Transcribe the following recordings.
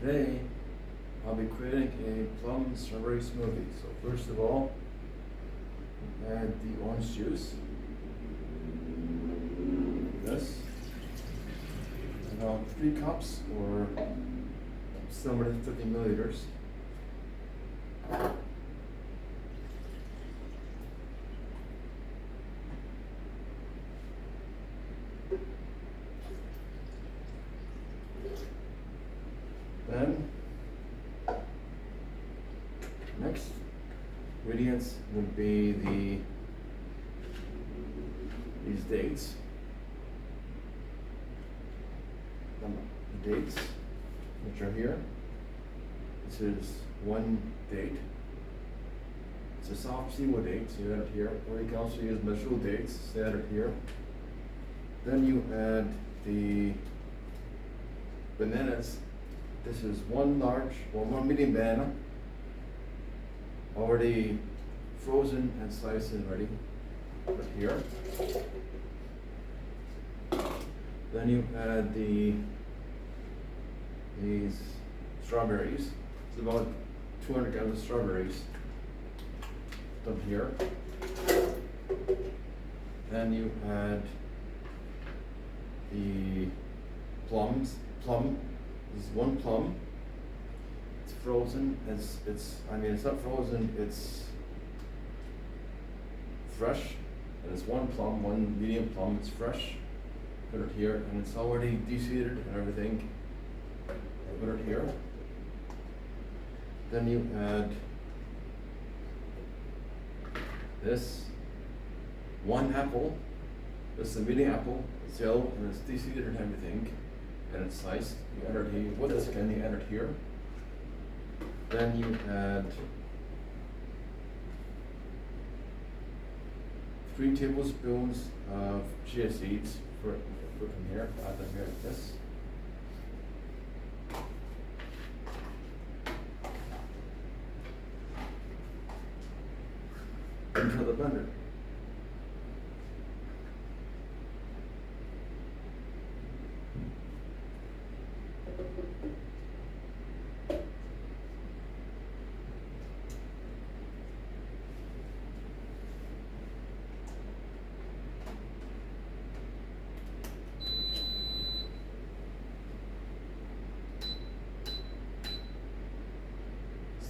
Today, I'll be creating a plum strawberry smoothie. So first of all, add the orange juice, this, about 3 cups or 750 milliliters. Then, next ingredients would be these dates. The dates, which are here. This is 1 date. It's a soft siwa date, so you add it here. Or you can also use majdool dates, so add it here. Then you add the bananas. This is 1 medium banana, already frozen and sliced and ready. Put it here. Then you add these strawberries. It's about 200 grams of strawberries. Dump here. Then you add the plum. This is 1 plum. It's frozen. It's not frozen. It's fresh. And it's 1 plum, 1 medium plum. It's fresh. Put it here, and it's already deseeded and everything. Put it here. Then you add this 1 apple. This is a mini apple. It's yellow and it's deseeded and everything. And it's sliced. You add it here with the skin. You add it here. Then you add 3 tablespoons of chia seeds. Put them here. Add them here like this. Into the blender.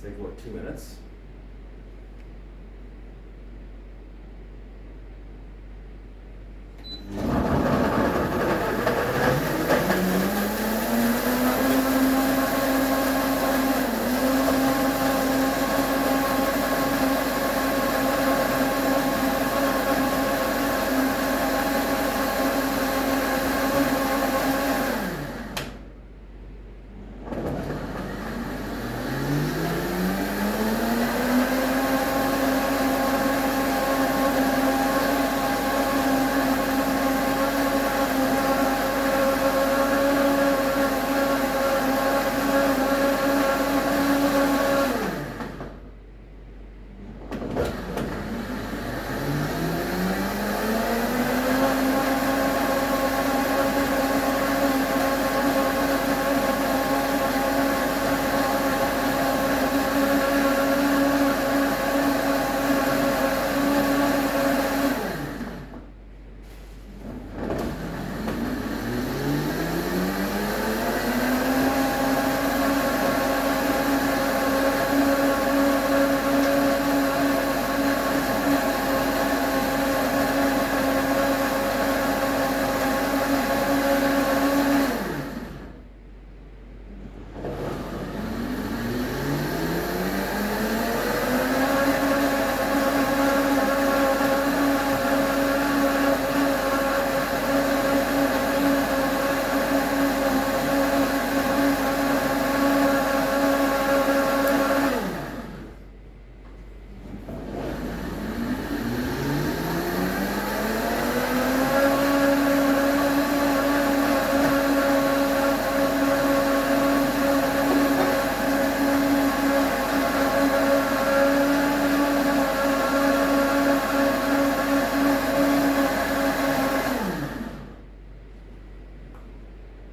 Take about 2 minutes.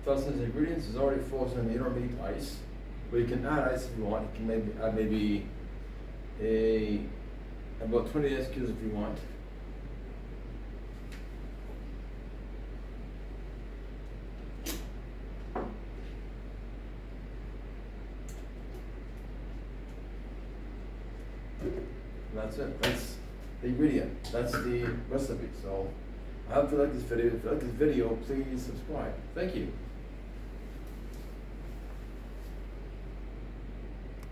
Thus, the ingredients is already frozen. You don't need ice. But you can add ice if you want. You can maybe add about 20 ice cubes if you want. And that's it. That's the ingredient. That's the recipe. So I hope you like this video. If you like this video, please subscribe. Thank you.